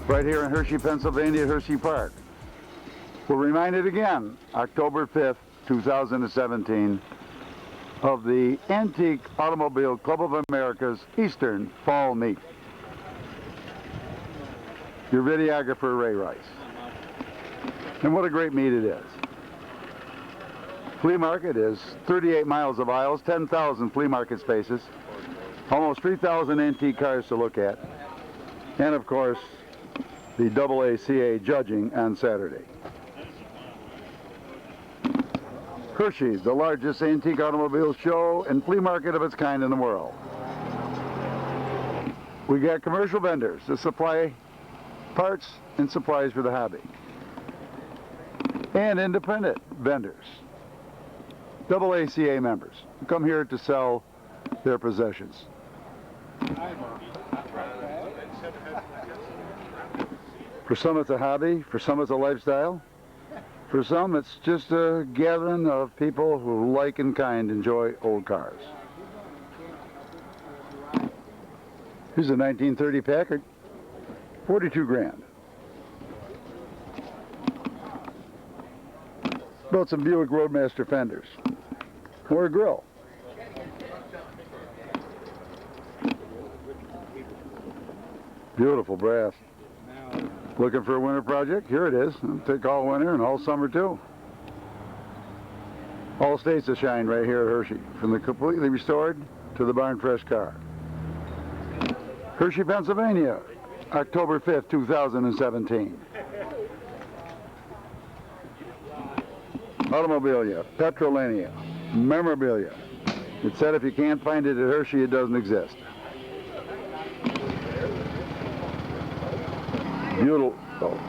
right here in Hershey, Pennsylvania, at Hersey Park. We're reminded again, October 5th, 2017, of the Antique Automobile Club of America's Eastern Fall Meet. Your videographer, Ray Rice. And what a great meet it is. Flea market is 38 miles of aisles, 10,000 flea market spaces, almost 3,000 antique cars to look at, and of course, the AACA judging on Saturday. Hershey, the largest antique automobile show and flea market of its kind in the world. We got commercial vendors to supply parts and supplies for the hobby, and independent vendors, AACA members, who come here to sell their possessions. For some it's a hobby, for some it's a lifestyle, for some it's just a gathering of people who like and kind enjoy old cars. Here's a 1930 Packard, 42 grand. Built some Buick Roadmaster fenders, or a grill. Beautiful brass. Looking for a winter project? Here it is. It'll take all winter and all summer too. All states of shine right here at Hershey, from the completely restored to the barn fresh car. Hershey, Pennsylvania, October 5th, 2017. Automobilia, Petrolania, memorabilia. It said if you can't find it at Hershey, it doesn't exist. Beautiful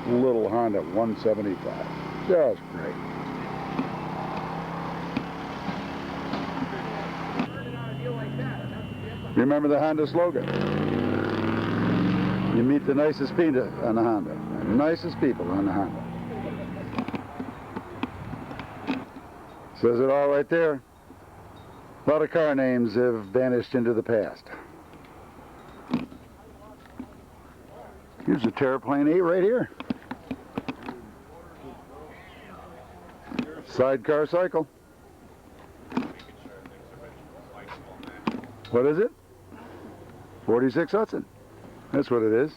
little Honda 175. Just great. Remember the Honda slogan? You meet the nicest people on the Honda. The nicest people on the Honda. Says it all right there. A lot of car names have vanished into the past. Here's a Terraplane 8 right here. Sidecar cycle. What is it? 46 Hudson. That's what it is.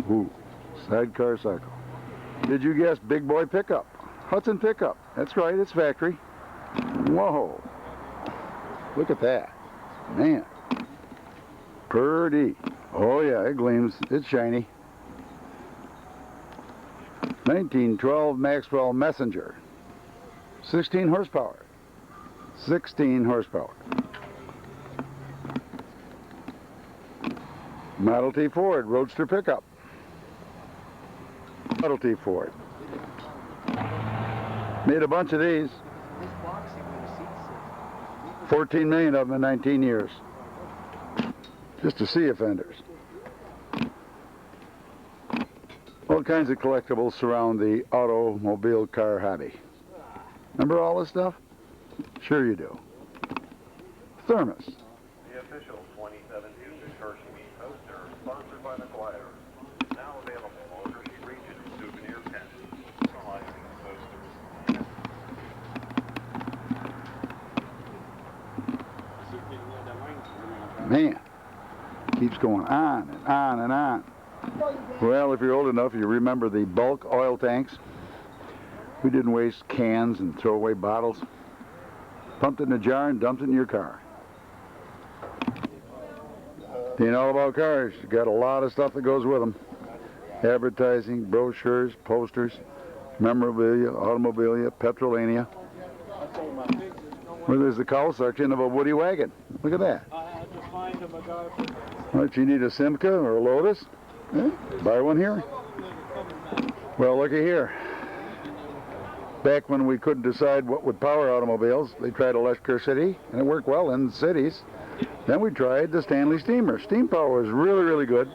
Ooh, sidecar cycle. Did you guess big boy pickup? Hudson pickup. That's right, it's factory. Whoa. Look at that. Man. Pretty. Oh yeah, it gleams. It's shiny. 1912 Maxwell Messenger. 16 horsepower. 16 horsepower. Model T Ford Roadster pickup. Model T Ford. Made a bunch of these. 14 million of them in 19 years. Just to see offenders. All kinds of collectibles surround the automobile car hobby. Remember all this stuff? Sure you do. Thermos. The official 2017 Hershey Meat poster, sponsored by McGuire, is now available on Hershey Region souvenir pens, personalizing posters. Man, keeps going on and on and on. Well, if you're old enough, you remember the bulk oil tanks. We didn't waste cans and throw away bottles. Pumped it in a jar and dumped it in your car. Being all about cars, you got a lot of stuff that goes with them. Advertising, brochures, posters, memorabilia, automobilia, Petrolania. Well, there's the cow section of a Woody wagon. Look at that. Well, if you need a Simca or a Lotus, buy one here. Well, looky here. Back when we couldn't decide what would power automobiles, they tried electricity, and it worked well in cities. Then we tried the Stanley steamer. Steam power was really, really good.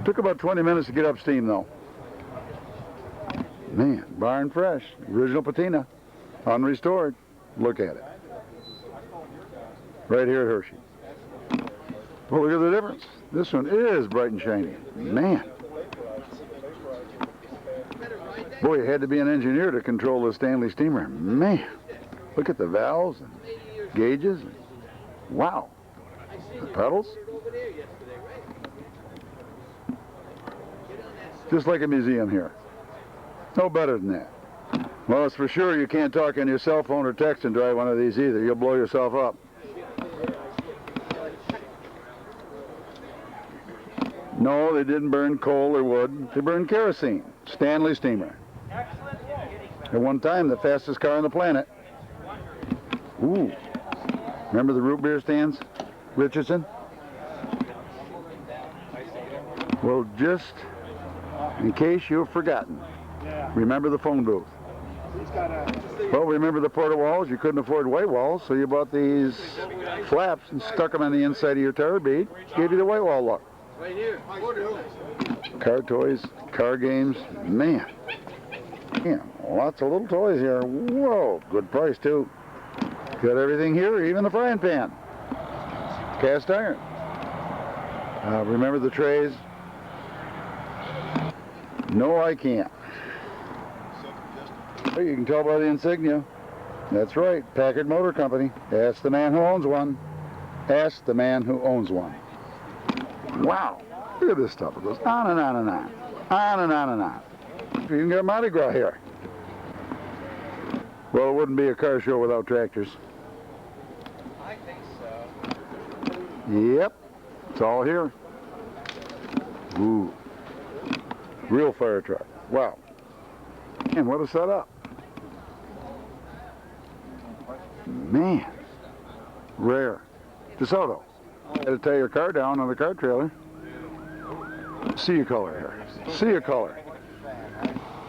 Took about 20 minutes to get up steam, though. Man, barn fresh, original patina, unrestored. Look at it. Right here at Hershey. Well, look at the difference. This one is bright and shiny. Man. Boy, you had to be an engineer to control the Stanley steamer. Man. Look at the valves and gauges. Wow. The pedals. Just like a museum here. No better than that. Well, it's for sure you can't talk on your cell phone or text and drive one of these either. You'll blow yourself up. No, they didn't burn coal or wood. They burned kerosene. Stanley steamer. At one time, the fastest car on the planet. Ooh. Remember the root beer stands, Richardson? Well, just in case you've forgotten, remember the phone booth. Well, remember the porta walls? You couldn't afford white walls, so you bought these flaps and stuck them on the inside of your tire bead. Gave you the white wall look. Right here. Car toys, car games, man. Yeah, lots of little toys here. Whoa, good price too. Got everything here, even the frying pan. Cast iron. Remember the trays? No, I can't. Well, you can tell by the insignia. That's right, Packard Motor Company. Ask the man who owns one. Ask the man who owns one. Wow, look at this stuff. It goes on and on and on. On and on and on. You can get Mardi Gras here. Well, it wouldn't be a car show without tractors. I think so. Yep, it's all here. Ooh, real fire truck. Wow. And what a setup. Man, rare. DeSoto. Had to tie your car down on the car trailer. See a color here. See a color.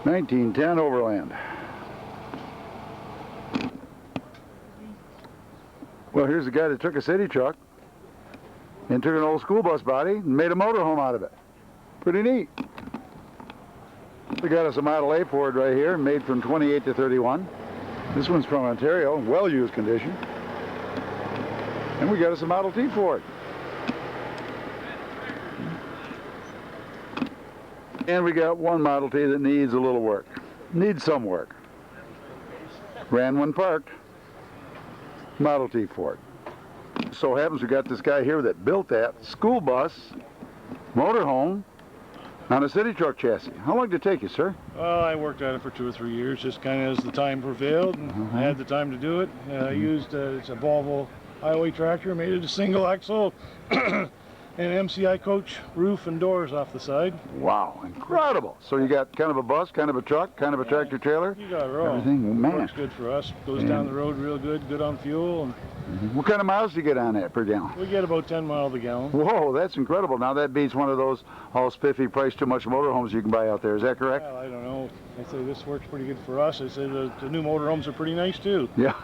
1910 Overland. Well, here's the guy that took a city truck and took an old school bus body and made a motorhome out of it. Pretty neat. We got us a Model A Ford right here, made from 28 to 31. This one's from Ontario, well-used condition. And we got us a Model T Ford. And we got one Model T that needs a little work. Needs some work. Ran when parked. Model T Ford. So happens we got this guy here that built that school bus motorhome on a city truck chassis. How long did it take you, sir? Well, I worked at it for 2 or 3 years, just kind of as the time prevailed, and I had the time to do it. I used it's a Volvo highway tractor, made it a single axle, and MCI coach roof and doors off the side. Wow, incredible! So you got kind of a bus, kind of a truck, kind of a tractor trailer. You got it all. Everything, man. Works good for us. Goes down the road real good. Good on fuel. And what kind of miles do you get on that per gallon? we get about 10 miles a gallon. Whoa, that's incredible. Now that beats one of those all spiffy, price too much motorhomes you can buy out there. Is that correct? Well, I don't know. I say this works pretty good for us. I say the new motorhomes are pretty nice too. Yeah.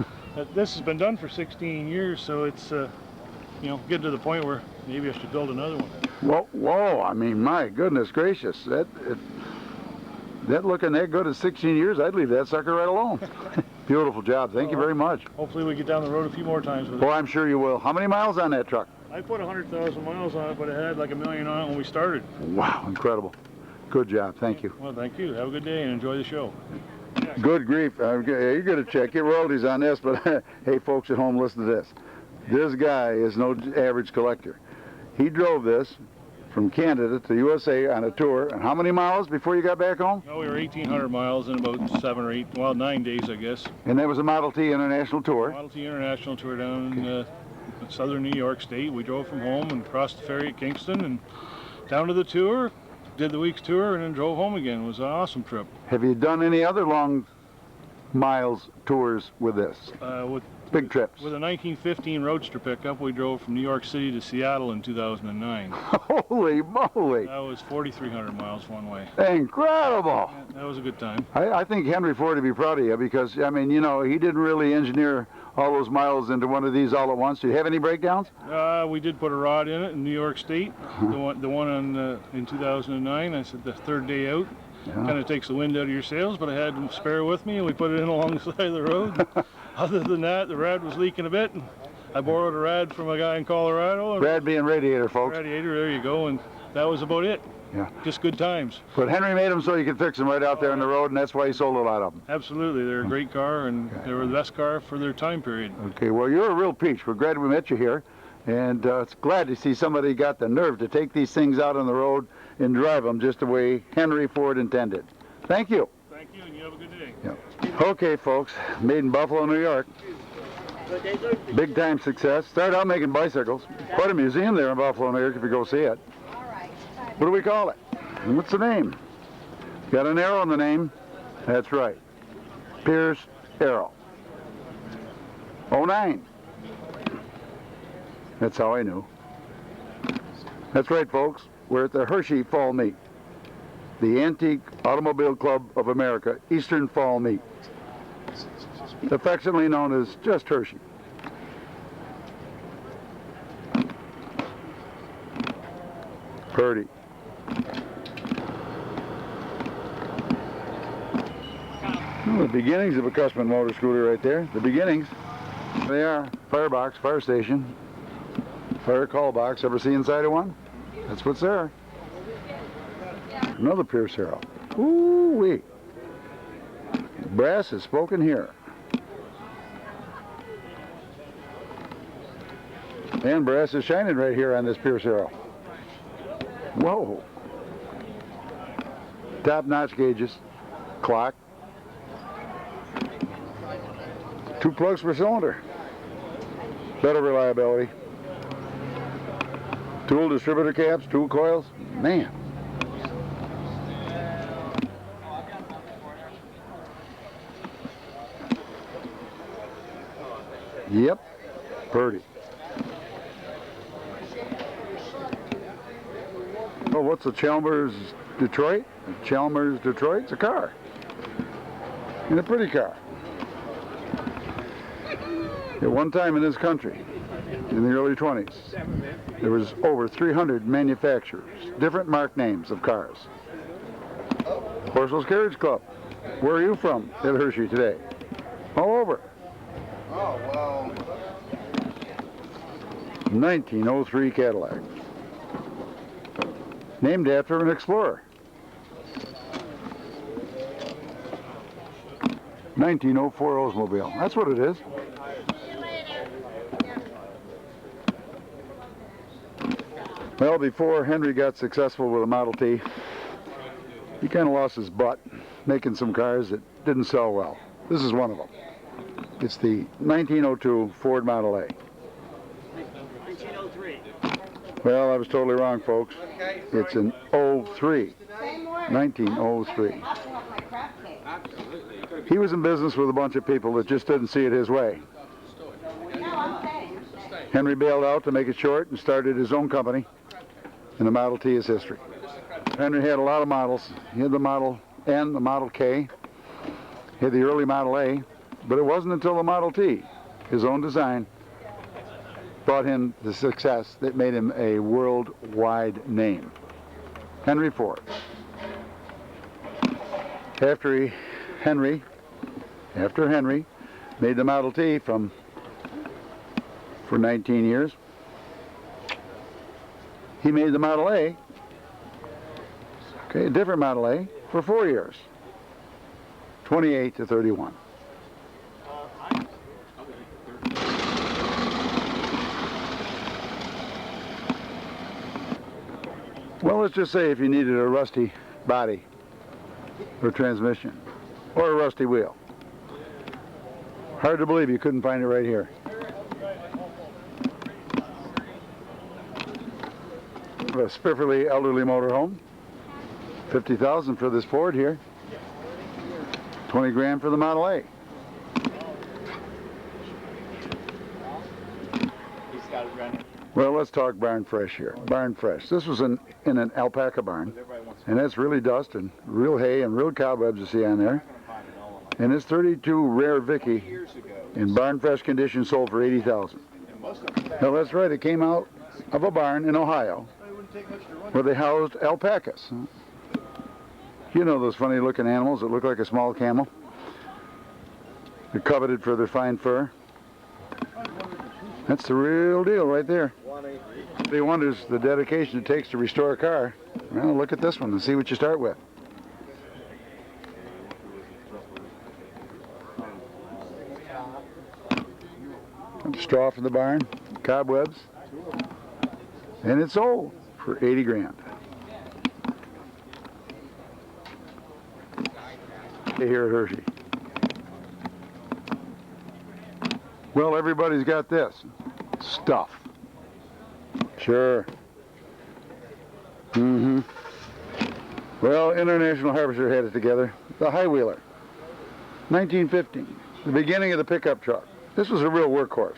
This has been done for 16 years, so it's you know, getting to the point where maybe I should build another one. Whoa, I mean, my goodness gracious. That looking that good at 16 years, I'd leave that sucker right alone. Beautiful job. Thank you very much. Hopefully we get down the road a few more times with it. Oh, I'm sure you will. How many miles on that truck? I put 100,000 miles on it, but it had like 1 million on it when we started. Wow, incredible. Good job. Thank you. Well, thank you. Have a good day and enjoy the show. Good grief. You're going to check. Get royalties on this, but hey, folks at home, listen to this. This guy is no average collector. He drove this from Canada to USA on a tour. And how many miles before you got back home? Oh, we were 1,800 miles in about 7 or 8, well, 9 days, I guess. And that was a Model T International Tour. Model T International Tour down in southern New York State. We drove from home and crossed the ferry at Kingston and down to the tour, did the week's tour, and then drove home again. It was an awesome trip. Have you done any other long miles tours with this? Big trips. With a 1915 Roadster pickup, we drove from New York City to Seattle in 2009. Holy moly! That was 4,300 miles one way. Incredible! That was a good time. I think Henry Ford would be proud of you because, I mean, you know, he didn't really engineer all those miles into one of these all at once. Did you have any breakdowns? We did put a rod in it in New York State. The one on in 2009. I said the third day out. Yeah. Kind of takes the wind out of your sails, but I had them spare with me, and we put it in along the side of the road. Other than that, the rod was leaking a bit, and I borrowed a rad from a guy in Colorado. And Rad being radiator, folks. radiator, there you go, and that was about it. Yeah. Just good times. But Henry made them so you could fix them right out there on the road, and that's why he sold a lot of them. Absolutely, they're a great car, and they were the best car for their time period. Okay, well, you're a real peach. We're glad we met you here, and it's glad to see somebody got the nerve to take these things out on the road and drive them just the way Henry Ford intended. Thank you. Thank you, and you have a good day. Yeah. Okay, folks, made in Buffalo, New York. Big time success. Started out making bicycles. Quite a museum there in Buffalo, New York if you go see it. What do we call it? And what's the name? Got an arrow in the name? That's right. Pierce Arrow. 09. That's how I knew. That's right, folks. We're at the Hersey Fall Meet. The Antique Automobile Club of America Eastern Fall Meet. Affectionately known as just Hersey. Purdy. Well, the beginnings of a Cussman motor scooter right there. The beginnings. They are. Firebox, fire station, fire call box. Ever see inside of one? That's what's there. Another Pierce Arrow. Ooh-wee. Brass is spoken here. And brass is shining right here on this Pierce Arrow. Whoa. Top-notch gauges. Clock. 2 plugs per cylinder. Better reliability. Tool distributor caps, tool coils. Man. Yep. Purdy. Oh, what's a Chalmers Detroit? A Chalmers Detroit? It's a car. And a pretty car. At one time in this country, in the early 20s, there was over 300 manufacturers, different mark names of cars. Horseless Carriage Club. Where are you from at Hersey today? All over. Oh, well. 1903 Cadillac. Named after an explorer. 1904 Oldsmobile. That's what it is. Well, before Henry got successful with a Model T, he kind of lost his butt making some cars that didn't sell well. This is one of them. It's the 1902 Ford Model A. 1903. Well, I was totally wrong, folks. It's an 03. 1903. He was in business with a bunch of people that just didn't see it his way. Henry bailed out to make it short and started his own company, and the Model T is history. Henry had a lot of models. He had the Model N, the Model K, he had the early Model A, but it wasn't until the Model T, his own design, brought him the success that made him a worldwide name. Henry Ford. After Henry made the Model T for 19 years, he made the Model A, okay, a different Model A, for 4 years, 28 to 31. Well, let's just say if you needed a rusty body or transmission or a rusty wheel. Hard to believe you couldn't find it right here. A spiffily elderly motorhome. 50,000 for this Ford here. 20 grand for the Model A. Well, let's talk barn fresh here. Barn fresh. This was in an alpaca barn, and that's really dust and real hay and real cobwebs you see on there. And it's 32 rare Vicky in barn fresh condition, sold for 80,000. Now that's right. It came out of a barn in Ohio where they housed alpacas. You know those funny looking animals that look like a small camel? They're coveted for their fine fur. That's the real deal right there. He wonders the dedication it takes to restore a car. Well, look at this one and see what you start with. Straw from the barn, cobwebs, and it's sold for 80 grand. Here at Hersey. Well, everybody's got this stuff. Sure. Well, International Harvester had it together. The high wheeler, 1915, the beginning of the pickup truck. This was a real workhorse.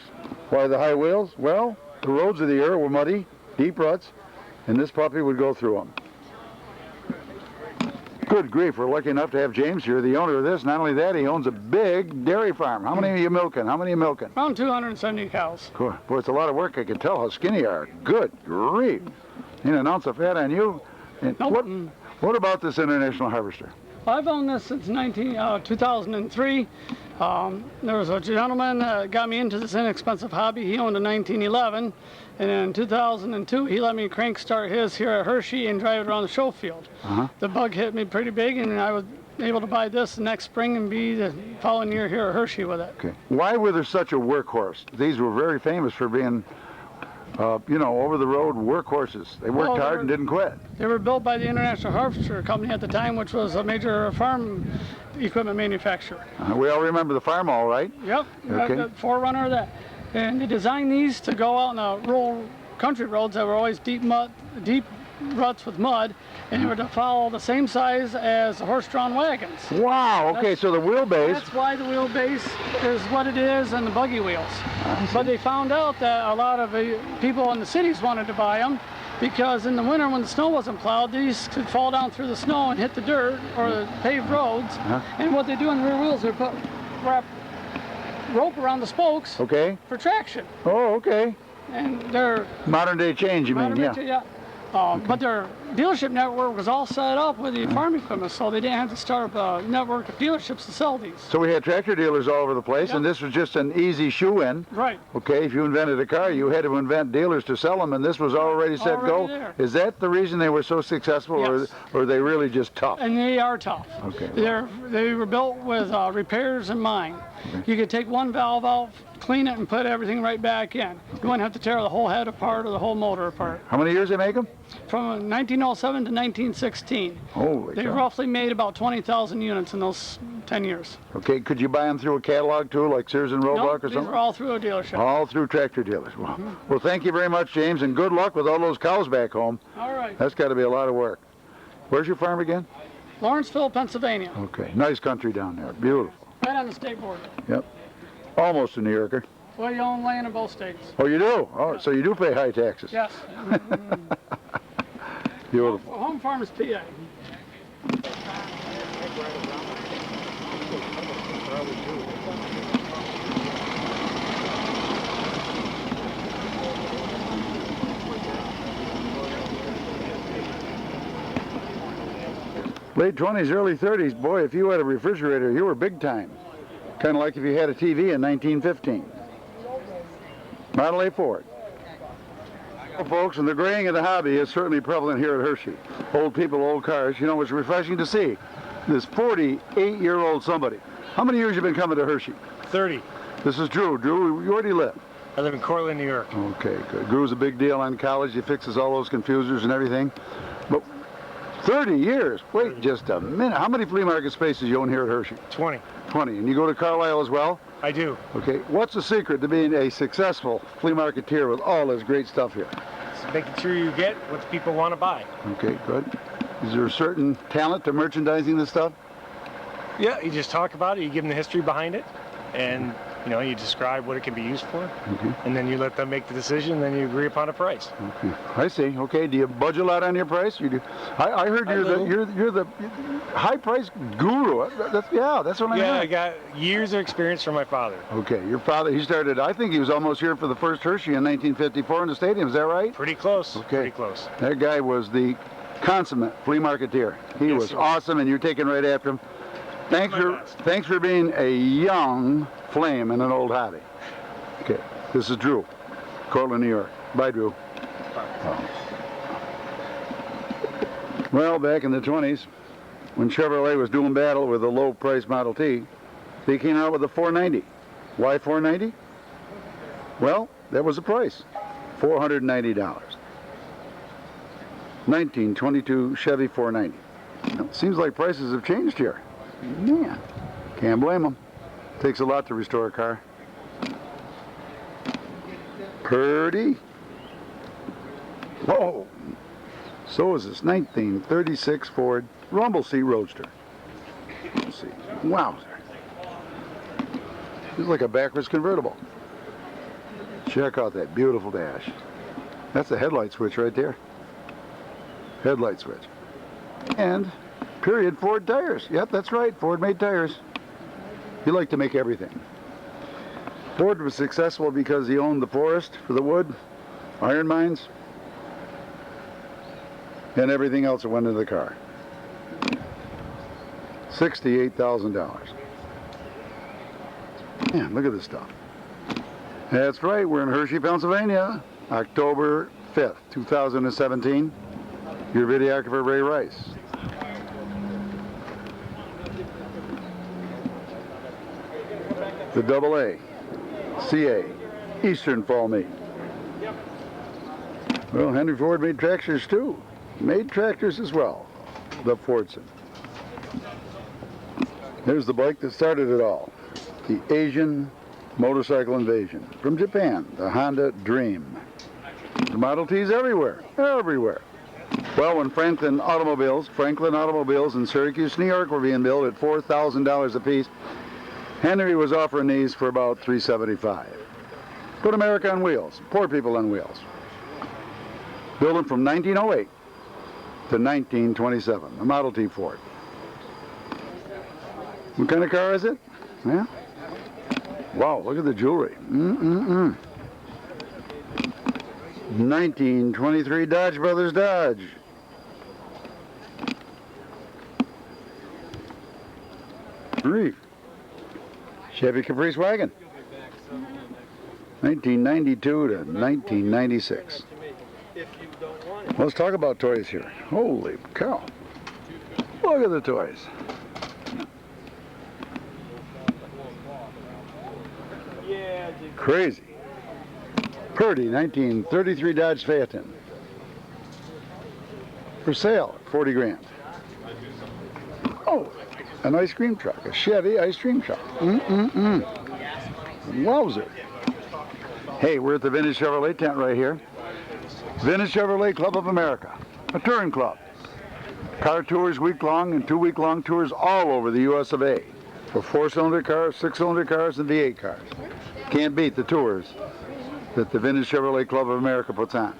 Why the high wheels? Well, the roads of the era were muddy, deep ruts, and this puppy would go through them. Good grief, we're lucky enough to have James here, the owner of this. Not only that, he owns a big dairy farm. How many are you milking? How many are you milking? Around 270 cows. Cool. Boy, it's a lot of work. I can tell how skinny you are. Good grief. Ain't an ounce of fat on you. And Nope. what about this International Harvester? I've owned this since 2003. There was a gentleman that got me into this inexpensive hobby. He owned a 1911, and in 2002 he let me crank start his here at Hersey and drive it around the show field. The bug hit me pretty big, and I was able to buy this the next spring and be the following year here at Hersey with it. Okay. Why were there such a workhorse? These were very famous for being, you know, over-the-road workhorses. They worked hard and didn't quit. They were built by the International Harvester Company at the time, which was a major farm equipment manufacturer. We all remember the farm, all right? Yep, Okay. the forerunner of that. And they designed these to go out on the rural country roads that were always deep ruts with mud, and they were to follow the same size as the horse-drawn wagons. Wow, okay, so the wheelbase. That's why the wheelbase is what it is and the buggy wheels. But they found out that a lot of people in the cities wanted to buy them because in the winter when the snow wasn't plowed, these could fall down through the snow and hit the dirt or the paved roads. And what they do in the rear wheels, they wrap rope around the spokes Okay. for traction. Oh, okay. And they're Modern day change, you mean, yeah. But their dealership network was all set up with the farm equipment, so they didn't have to start up a network of dealerships to sell these. So we had tractor dealers all over the place, and this was just an easy shoe-in. Right. Okay, if you invented a car, you had to invent dealers to sell them, and this was already set go. There. Is that the reason they were so successful, Yes. or are they really just tough? And they are tough. Okay. They were built with repairs in mind. You could take one valve out, clean it, and put everything right back in. You wouldn't have to tear the whole head apart or the whole motor apart. How many years they make them? From 1907 to 1916. Holy They cow. roughly made about 20,000 units in those 10 years. Okay, could you buy them through a catalog too, like Sears and Roebuck Nope, or these something? were all through a dealership. All through tractor dealers. Wow. Well, thank you very much, James, and good luck with all those cows back home. All right. That's got to be a lot of work. Where's your farm again? Lawrenceville, Pennsylvania. Okay, nice country down there. Beautiful. Right on the state border. Yep. Almost a New Yorker. Well, you own land in both states. Oh, you do? Oh, so you do pay high taxes. Yes. Beautiful. Home farm is PA. Late 20s, early 30s, boy, if you had a refrigerator, you were big time. Kind of like if you had a TV in 1915. Model A Ford. Well, folks, and the graying of the hobby is certainly prevalent here at Hersey. Old people, old cars, you know, it's refreshing to see this 48-year-old somebody. How many years you been coming to Hersey? 30. This is Drew. Drew, where do you live? I live in Cortland, New York. Okay, good. Drew's a big deal on college. He fixes all those confusers and everything. But 30 years? Wait just a minute. How many flea market spaces you own here at Hersey? 20. 20. And you go to Carlisle as well? I do. Okay. What's the secret to being a successful flea marketeer with all this great stuff here? It's making sure you get what the people want to buy. Okay, good. Is there a certain talent to merchandising this stuff? Yeah, you just talk about it, you give them the history behind it, and you know, you describe what it can be used for, and then you let them make the decision, and then you agree upon a price. Okay, I see. Okay, do you budge a lot on your price? You do. I heard you're the high price guru. That's what I Yeah, heard. I got years of experience from my father. Okay, your father, he started, I think he was almost here for the first Hersey in 1954 in the stadium. Is that right? Pretty close. Okay. Pretty close. That guy was the consummate flea marketeer. He was awesome, and you're taking right after him. Thanks for being a young flame in an old hobby. Okay, this is Drew. Cortland, New York. Bye, Drew. Well, back in the 20s, when Chevrolet was doing battle with a low-price Model T, they came out with a 490. Why 490? Well, that was the price. $490. 1922 Chevy 490. Now, it seems like prices have changed here. Man, can't blame them. Takes a lot to restore a car. Purdy. Whoa. So is this 1936 Ford rumble seat Roadster. Let's see. Wowzer. This is like a backwards convertible. Check out that beautiful dash. That's the headlight switch right there. Headlight switch. And period Ford tires. Yep, that's right. Ford made tires. He liked to make everything. Ford was successful because he owned the forest for the wood, iron mines, and everything else that went into the car. $68,000. Man, look at this stuff. That's right, we're in Hersey, Pennsylvania, October 5th, 2017. Your videographer, Ray Rice. The AA, CA, Eastern Fall Meet. Well, Henry Ford made tractors too. Made tractors as well. The Fordson. There's the bike that started it all. The Asian motorcycle invasion. From Japan, the Honda Dream. The Model T's everywhere. Everywhere. Well, when Franklin automobiles in Syracuse, New York were being built at $4,000 a piece, Henry was offering these for about $375. Put America on wheels. Poor people on wheels. Built them from 1908 to 1927. A Model T Ford. What kind of car is it? Yeah. Wow, look at the jewelry. 1923 Dodge Brothers Dodge. Grief. Chevy Caprice wagon. 1992 to 1996. Let's talk about toys here. Holy cow. Look at the toys. Crazy. Purdy, 1933 Dodge Phaeton. For sale, 40 grand. Oh, an ice cream truck, a Chevy ice cream truck. Wowzer. Hey, we're at the Vintage Chevrolet tent right here. Vintage Chevrolet Club of America, a touring club. Car tours week-long and 2-week-long tours all over the US of A. For 4-cylinder cars, 6-cylinder cars, and V8 cars. Can't beat the tours that the Vintage Chevrolet Club of America puts on.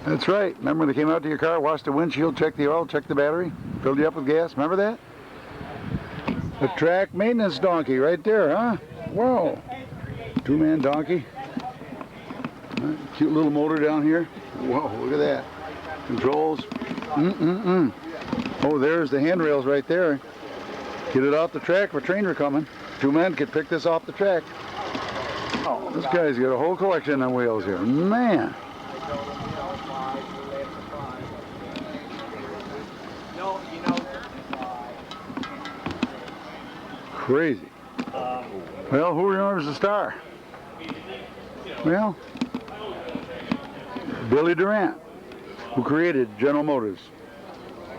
That's right. Remember when they came out to your car, washed the windshield, checked the oil, checked the battery, filled you up with gas? Remember that? The track maintenance donkey right there, huh? Whoa. 2-man donkey. Cute little motor down here. Whoa, look at that. Controls. Oh, there's the handrails right there. Get it off the track if a train were coming. 2 men could pick this off the track. Oh, this guy's got a whole collection on wheels here. Man. Crazy. Well, who remembers the star? Well, Billy Durant, who created General Motors.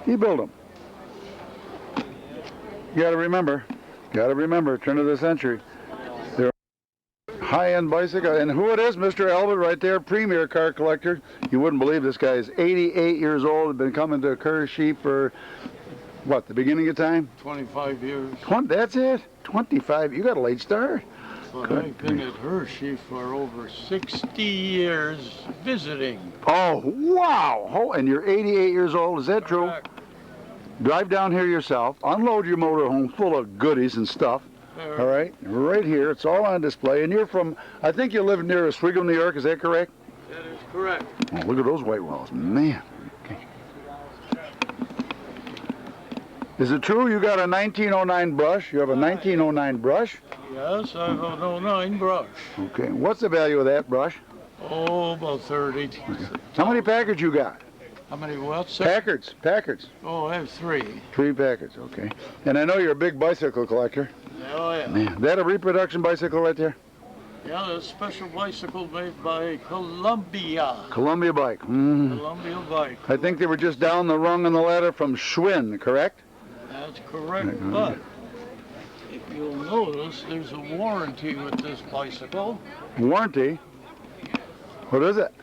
He built them. You gotta remember, turn of the century. They're high-end bicycle, and who it is, Mr. Albert right there, premier car collector. You wouldn't believe this guy is 88 years old, had been coming to Hersey for, what, the beginning of time? 25 years. That's it? 25, you got a late start. But I've been at Hersey for over 60 years visiting. Oh, wow! Oh, and you're 88 years old, is that true? Correct. Drive down here yourself, unload your motorhome full of goodies and stuff. All right, right here, it's all on display. And you're from, I think you live near Oswego, New York, is that correct? That is correct. Oh, look at those white walls, man. Okay. Is it true you got a 1909 brush? You have a 1909 brush? Yes, I have an '09 brush. Okay. What's the value of that brush? Oh, about 30. How many Packards you got? How many what, sir? Packards. Oh, I have 3. 3 Packards, okay. And I know you're a big bicycle collector. Oh, yeah. Man, that a reproduction bicycle right there? Yeah, that's a special bicycle made by Columbia. Columbia bike. Mm. Columbia bike. I think they were just down the rung on the ladder from Schwinn, correct? That's correct, but if you'll notice, there's a warranty with this bicycle. Warranty? What is it?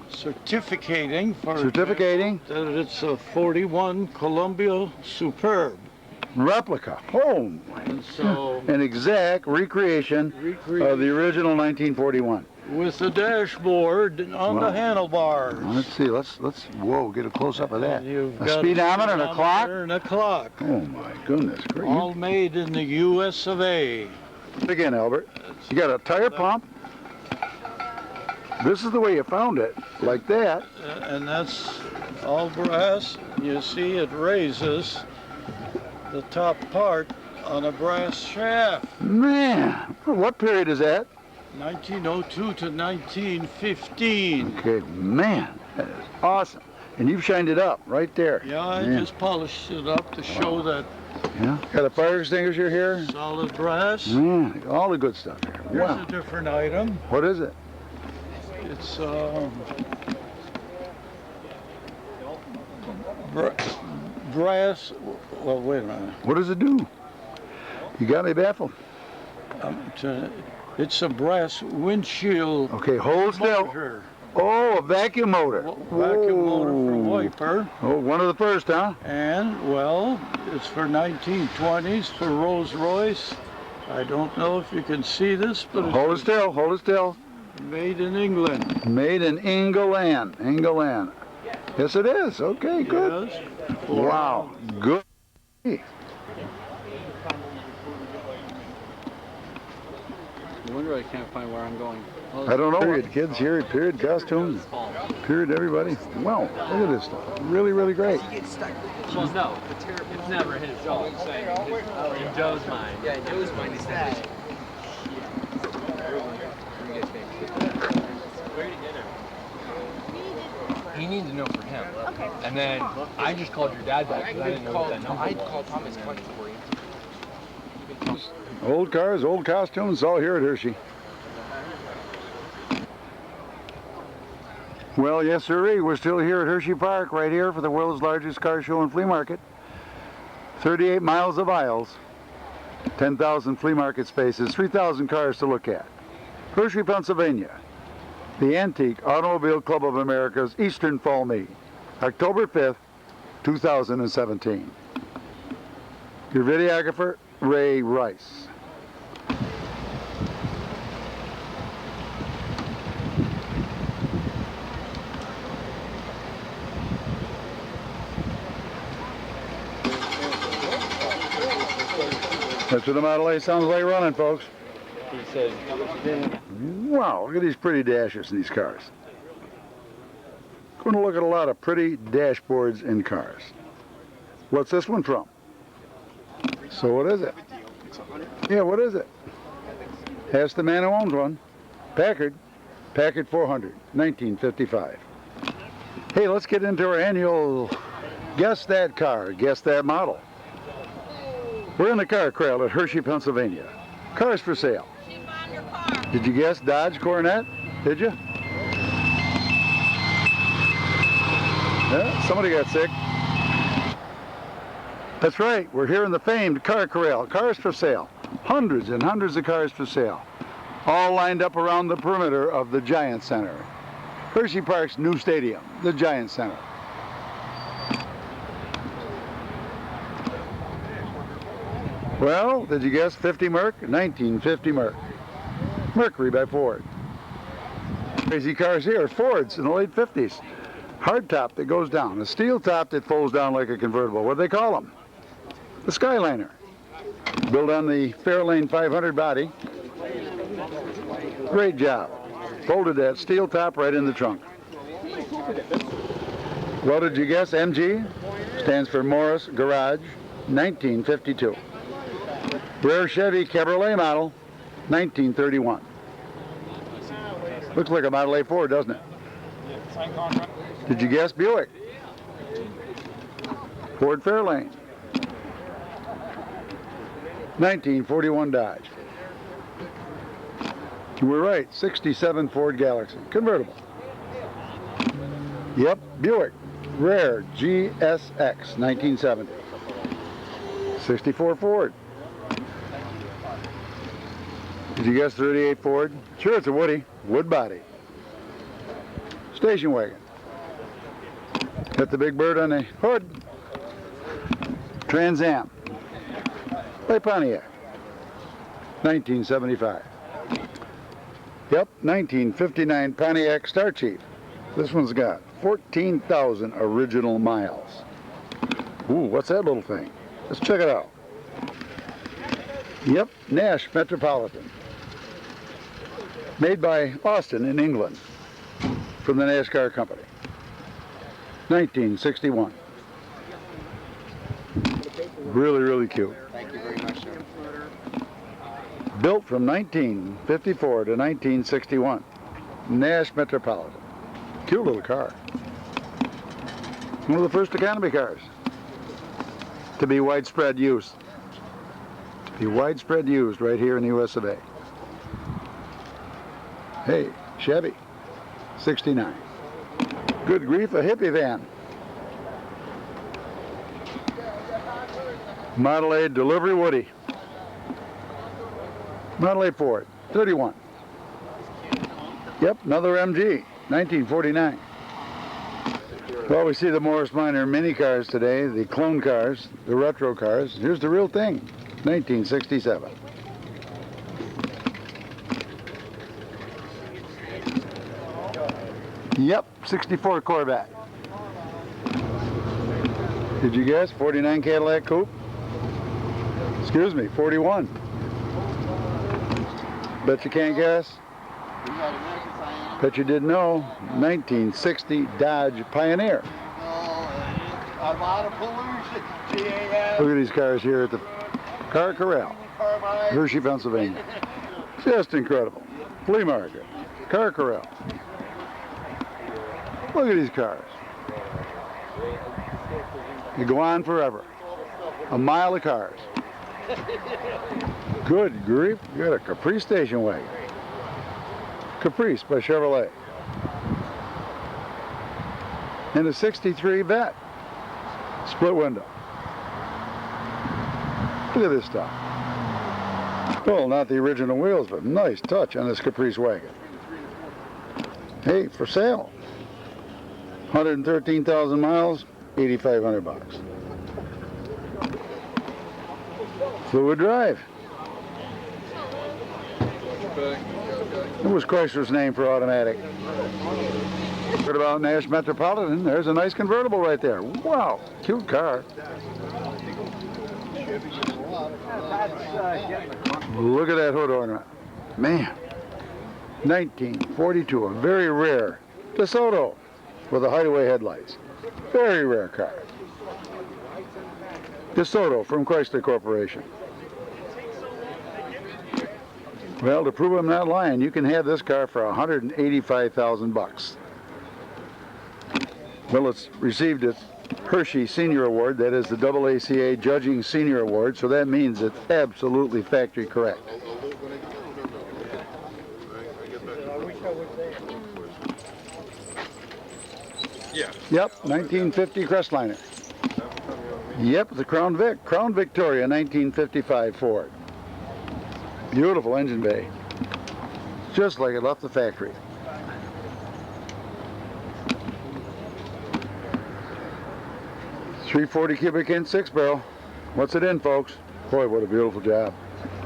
Certificating for Certificating? that it's a 41 Columbia Superb. Replica. Oh, And so, an exact recreation of the original 1941. with the dashboard on Wow. the handlebars. Let's see. Let's whoa, get a close up of that. And you've A got speedometer and a clock. And a clock. Oh my goodness, great. All made in the US of A. Again, Albert. You got a tire pump. This is the way you found it, like that. And that's all brass. You see it raises the top part on a brass shaft. Man, what period is that? 1902 to 1915. Okay, man, that is awesome. And you've shined it up right there. Yeah, I Man. just polished it up to show that Yeah. Got a fire extinguisher here. solid brass. Man, all the good stuff here. Here's Wow. a different item. What is it? It's brass. Well, wait a minute. What does it do? You got me baffled. It's a brass windshield Okay, hold still. motor. Oh, a vacuum motor. Vacuum motor for wiper. Oh, one of the first, huh? And, well, it's for 1920s for Rolls Royce. I don't know if you can see this, but Hold it still, hold it still. it's made in England. Made in England. England. Yes, it is. Okay, good. Yes. Wow, good. No wonder I can't find where I'm going. Oh, I don't know. Period kids here, period costumes, period everybody. Wow, look at this stuff. Really, really great. well, no, it's never his Joe. In Joe's mind. Yeah, in Joe's mind, it's never his. He needs to know for him. Okay. And then I just called your dad back because I didn't know what that number was. I called Thomas Clutch for you. Old cars, old costumes, all here at Hersey. Well, yes, sirree. We're still here at Hersey Park, right here for the world's largest car show and flea market. 38 miles of aisles, 10,000 flea market spaces, 3,000 cars to look at. Hersey, Pennsylvania. The Antique Automobile Club of America's Eastern Fall Meet, October 5th, 2017. Your videographer, Ray Rice. That's what the Model A sounds like running, folks. He said, Wow, look at these pretty dashes in these cars. Going to look at a lot of pretty dashboards in cars. What's this one from? So what is it? Yeah, what is it? Ask the man who owns one. Packard 400, 1955. Hey, let's get into our annual Guess That Car, Guess That Model. We're in the car corral at Hersey, Pennsylvania. Cars for sale. Did you guess Dodge Coronet? Did you? Yeah, somebody got sick. That's right, we're here in the famed car corral. Cars for sale. Hundreds and hundreds of cars for sale. All lined up around the perimeter of the Giant Center. Hersey Park's new stadium, the Giant Center. Well, did you guess 50 Merc? 1950 Merc. Mercury by Ford. Crazy cars here, Fords in the late 50s. Hard top that goes down, a steel top that folds down like a convertible. What do they call them? The Skyliner. Built on the Fairlane 500 body. Great job. Folded that steel top right in the trunk. What did you guess? MG stands for Morris Garage, 1952. Rare Chevy Cabriolet model, 1931. Looks like a Model A Ford, doesn't it? Did you guess Buick? Ford Fairlane. 1941 Dodge. You were right, 67 Ford Galaxy, convertible. Yep, Buick. Rare GSX, 1970. 64 Ford. Did you guess 38 Ford? Sure, it's a Woody. Wood body. Station wagon. Got the big bird on the hood. Trans Am. By Pontiac. 1975. Yep, 1959 Pontiac Star Chief. This one's got 14,000 original miles. Ooh, what's that little thing? Let's check it out. Yep, Nash Metropolitan. Made by Austin in England from the Nash Car Company. 1961. Really, really cute. Thank you very much, sir. Built from 1954 to 1961. Nash Metropolitan. Cute little car. One of the first economy cars to be widespread use. To be widespread used right here in the US of A. Hey, Chevy, 69. Good grief, a hippie van. Model A delivery Woody. Model A Ford, 31. Yep, another MG, 1949. Well, we see the Morris Minor mini cars today, the clone cars, the retro cars. Here's the real thing, 1967. Yep, 64 Corvette. Did you guess? 49 Cadillac Coupe? Excuse me, 41. Bet you can't guess? Bet you didn't know. 1960 Dodge Pioneer. A lot of pollution. Look at these cars here at the Car Corral, Hersey, Pennsylvania. Just incredible. Flea market, Car Corral. Look at these cars. They go on forever. A mile of cars. Good grief, you got a Caprice station wagon. Caprice by Chevrolet. And a 63 Vet. Split window. Look at this stuff. Well, not the original wheels, but nice touch on this Caprice wagon. Hey, for sale. 113,000 miles, 8,500 bucks. Fluid drive. It was Chrysler's name for automatic. Heard about Nash Metropolitan? There's a nice convertible right there. Wow, cute car. Look at that hood ornament. Man, 1942, a very rare DeSoto with the hideaway headlights. Very rare car. DeSoto from Chrysler Corporation. Well, to prove I'm not lying, you can have this car for 185,000 bucks. Well, it's received its Hersey Senior Award, that is the AACA Judging Senior Award, so that means it's absolutely factory correct. Yeah. Yep, 1950 Crestliner. Yep, the Crown Vic, Crown Victoria, 1955 Ford. Beautiful engine bay. Just like it left the factory. .340 cubic inch 6-barrel. What's it in, folks? Boy, what a beautiful job.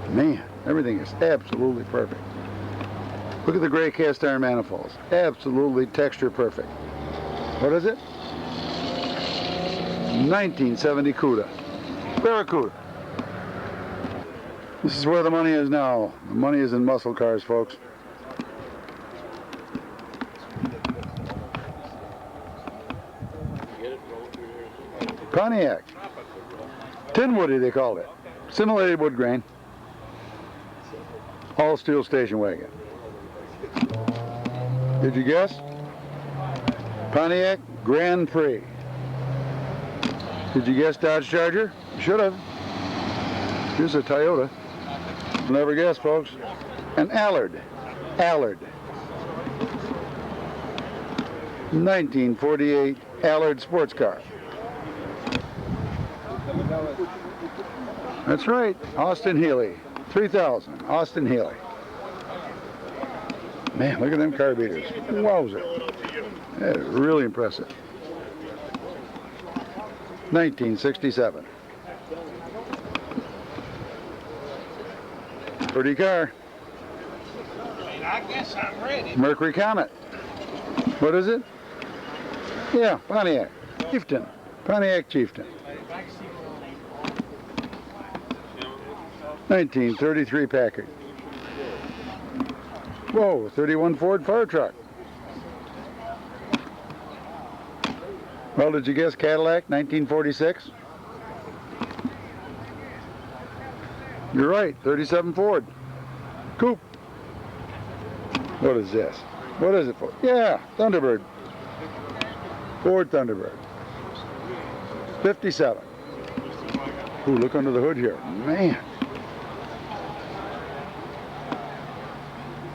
Man, everything is absolutely perfect. Look at the gray cast iron manifolds. Absolutely texture perfect. What is it? 1970 Cuda. Barracuda. This is where the money is now. The money is in muscle cars, folks. Pontiac. Tin Woody, they called it. Simulated wood grain. All steel station wagon. Did you guess? Pontiac Grand Prix. Did you guess Dodge Charger? You should have. Here's a Toyota. Never guess, folks. An Allard. Allard. 1948 Allard sports car. That's right. Austin Healey. 3000. Austin Healey. Man, look at them car beaters. Wowzer. That is really impressive. 1967. Pretty car. I guess I'm ready. Mercury Comet. What is it? Yeah, Pontiac. Chieftain. Pontiac Chieftain. 1933 Packard. Whoa, 31 Ford fire truck. Well, did you guess Cadillac, 1946? You're right, 37 Ford. Coupe. What is this? What is it for? Yeah, Thunderbird. Ford Thunderbird. 57. Ooh, look under the hood here. Man.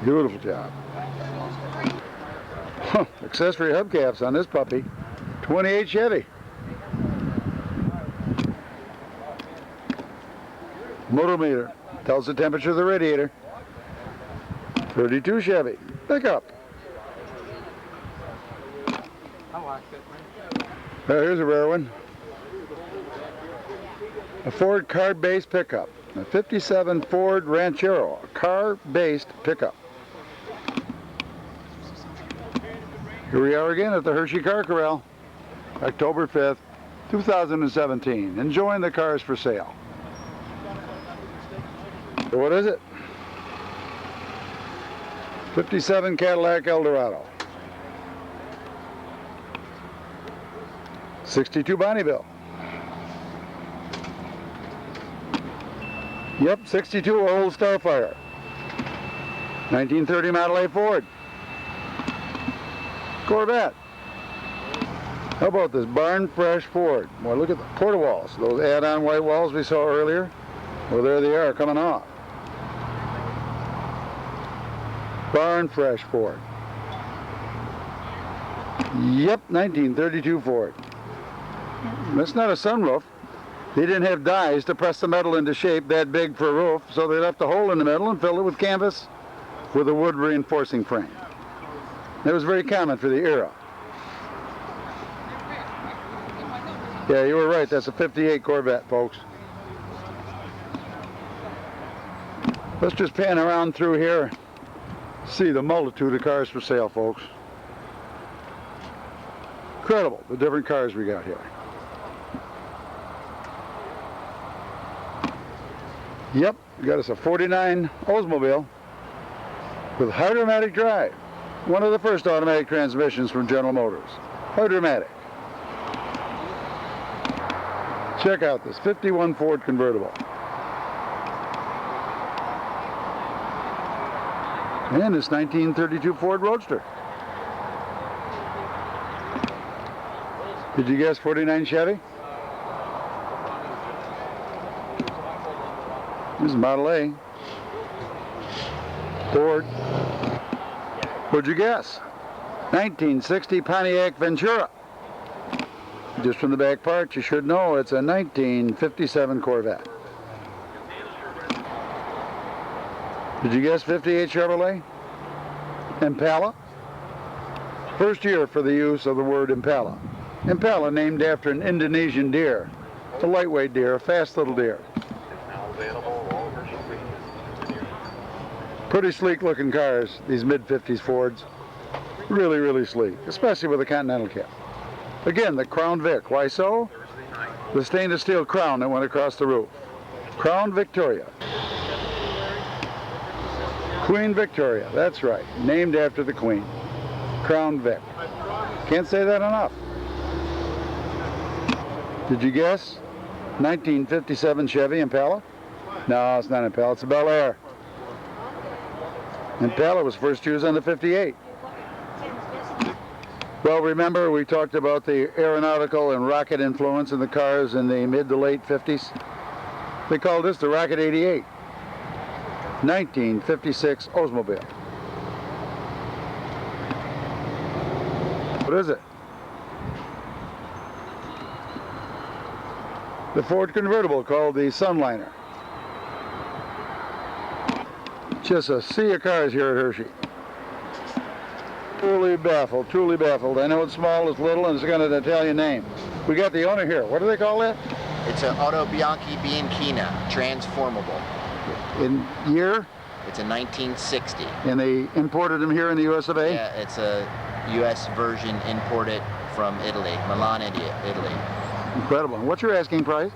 Beautiful job. Huh, accessory hubcaps on this puppy. 28 Chevy. Motometer tells the temperature of the radiator. 32 Chevy. Pickup. Here's a rare one. A Ford car-based pickup. A 57 Ford Ranchero. A car-based pickup. Here we are again at the Hersey Car Corral. October 5th, 2017. Enjoying the cars for sale. So what is it? 57 Cadillac Eldorado. 62 Bonneville. Yep, 62 Old Starfire. 1930 Model A Ford. Corvette. How about this barn fresh Ford? Well, look at the porta walls. Those add-on white walls we saw earlier. Well, there they are coming off. Barn fresh Ford. Yep, 1932 Ford. That's not a sunroof. They didn't have dies to press the metal into shape that big for a roof, so they left a hole in the middle and filled it with canvas with a wood reinforcing frame. That was very common for the era. Yeah, you were right. That's a 58 Corvette, folks. Let's just pan around through here. See the multitude of cars for sale, folks. Incredible, the different cars we got here. Yep, we got us a 49 Oldsmobile with Hydromatic drive. One of the first automatic transmissions from General Motors. Hydromatic. Check out this 51 Ford convertible. And this 1932 Ford Roadster. Did you guess 49 Chevy? This is Model A. Ford. What'd you guess? 1960 Pontiac Ventura. Just from the back part, you should know it's a 1957 Corvette. Did you guess 58 Chevrolet? Impala? First year for the use of the word Impala. Impala named after an Indonesian deer. A lightweight deer, a fast little deer. Pretty sleek looking cars, these mid-50s Fords. Really, really sleek, especially with a Continental cab. Again, the Crown Vic. Why so? The stainless steel crown that went across the roof. Crown Victoria. Queen Victoria, that's right. Named after the Queen. Crown Vic. Can't say that enough. Did you guess? 1957 Chevy Impala? No, it's not Impala, it's a Bel Air. Impala was first used on the 58. Well, remember we talked about the aeronautical and rocket influence in the cars in the mid to late 50s? They called this the Rocket 88. 1956 Oldsmobile. What is it? The Ford convertible called the Sunliner. Just a sea of cars here at Hersey. Truly baffled, truly baffled. I know it's small, it's little, and it's got an Italian name. We got the owner here. What do they call that? It's an Auto Bianchi Bianchina, transformable. In year? It's a 1960. And they imported them here in the US of A? Yeah, it's a US version imported from Italy, Milan, Italy. Incredible. And what's your asking price?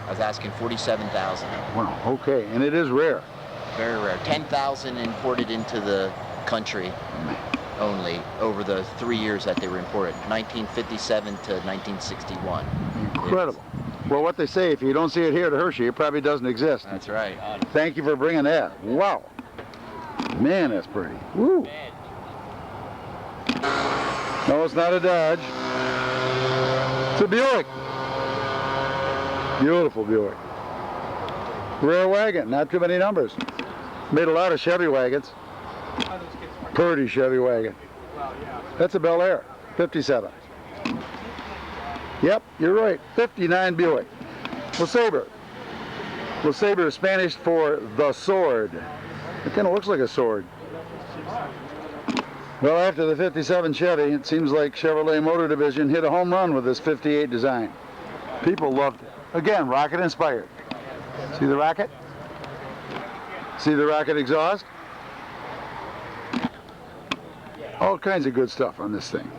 I was asking 47,000. Wow, okay. And it is rare. Very rare. 10,000 imported into the country only over the 3 years that they were imported, 1957 to 1961. Incredible. Well, what they say, if you don't see it here at Hersey, it probably doesn't exist. That's right. Thank you for bringing that. Wow. Man, that's pretty. Woo. No, it's not a Dodge. It's a Buick. Beautiful Buick. Rare wagon, not too many numbers. Made a lot of Chevy wagons. Pretty Chevy wagon. That's a Bel Air, 57. Yep, you're right, 59 Buick. LeSabre. LeSabre is Spanish for the sword. It kind of looks like a sword. Well, after the 57 Chevy, it seems like Chevrolet Motor Division hit a home run with this 58 design. People loved it. Again, rocket inspired. See the rocket? See the rocket exhaust? All kinds of good stuff on this thing.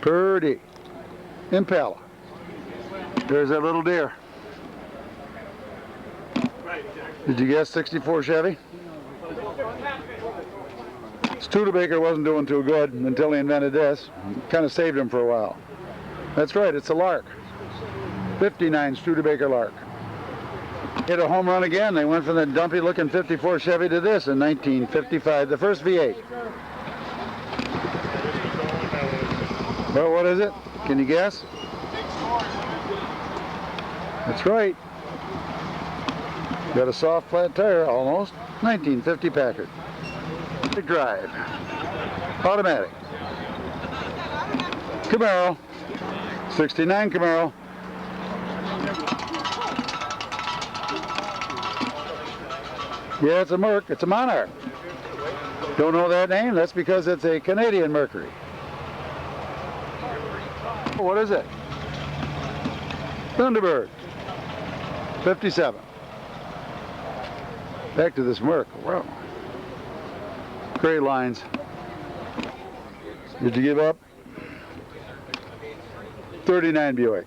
Pretty. Impala. There's that little deer. Did you guess 64 Chevy? Studebaker wasn't doing too good until he invented this. Kind of saved him for a while. That's right, it's a Lark. 59 Studebaker Lark. Hit a home run again. They went from the dumpy looking 54 Chevy to this in 1955, the first V8. Well, what is it? Can you guess? That's right. Got a soft flat tire almost. 1950 Packard. Big drive. Automatic. Camaro. 69 Camaro. Yeah, it's a Merc. It's a Monarch. Don't know that name? That's because it's a Canadian Mercury. What is it? Thunderbird. 57. Back to this Merc. Wow. Great lines. Did you give up? 39 Buick.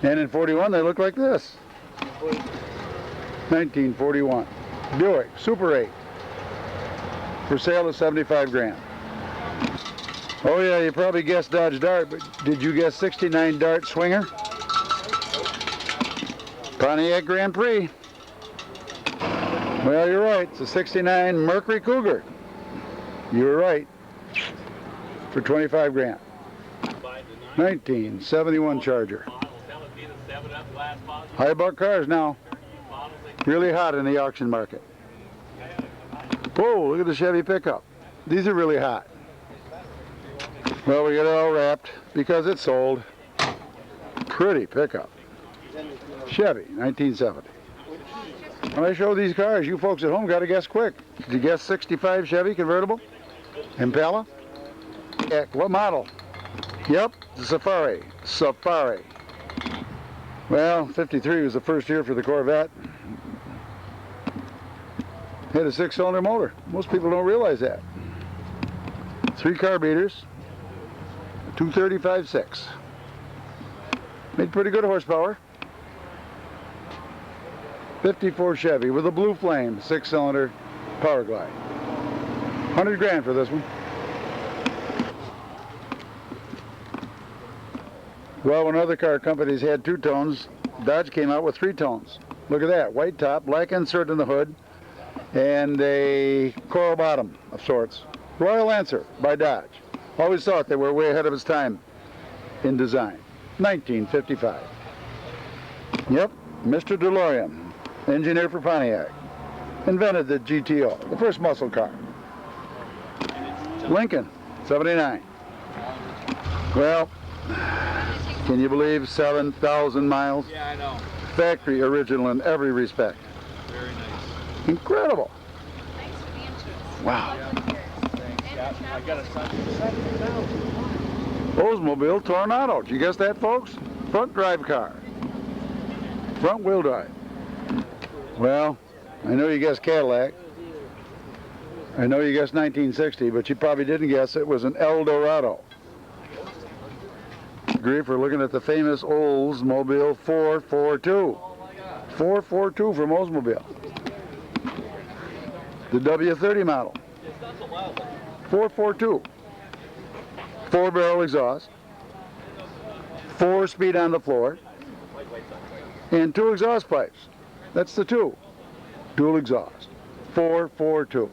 And in 41 they look like this. 1941. Buick Super 8. For sale at 75 grand. Oh yeah, you probably guessed Dodge Dart, but did you guess 69 Dart Swinger? Pontiac Grand Prix. Well, you're right. It's a 69 Mercury Cougar. You were right. For 25 grand. 1971 Charger. High buck cars now. Really hot in the auction market. Whoa, look at the Chevy pickup. These are really hot. Well, we got it all wrapped because it's sold. Pretty pickup. Chevy, 1970. When I show these cars, you folks at home got to guess quick. Did you guess 65 Chevy convertible? Impala? Yeah, what model? Yep, the Safari. Safari. Well, 53 was the first year for the Corvette. Had a 6-cylinder motor. Most people don't realize that. 3 carburetors, 235/6. Made pretty good horsepower. 54 Chevy with a blue flame, 6-cylinder Power Glide. 100 grand for this one. Well, when other car companies had 2 tones, Dodge came out with 3 tones. Look at that, white top, black insert in the hood, and a coral bottom of sorts. Royal Lancer by Dodge. Always thought they were way ahead of its time in design. 1955. Yep, Mr. DeLorean, engineer for Pontiac, invented the GTO, the first muscle car. Lincoln, 79. Well, can you believe 7,000 miles? Yeah, I know. Factory original in every respect. Very nice. Incredible. Thanks for the interest. Wow. Thanks. Yeah, I got a son. 70,000. Oldsmobile Tornado. Did you guess that, folks? Front drive car. Front wheel drive. Well, I know you guessed Cadillac. I know you guessed 1960, but you probably didn't guess it was an Eldorado. Agree for looking at the famous Oldsmobile 442. 442 from Oldsmobile. The W30 model. 442. 4-barrel exhaust. 4-speed on the floor. And 2 exhaust pipes. That's the 2. Dual exhaust. 442.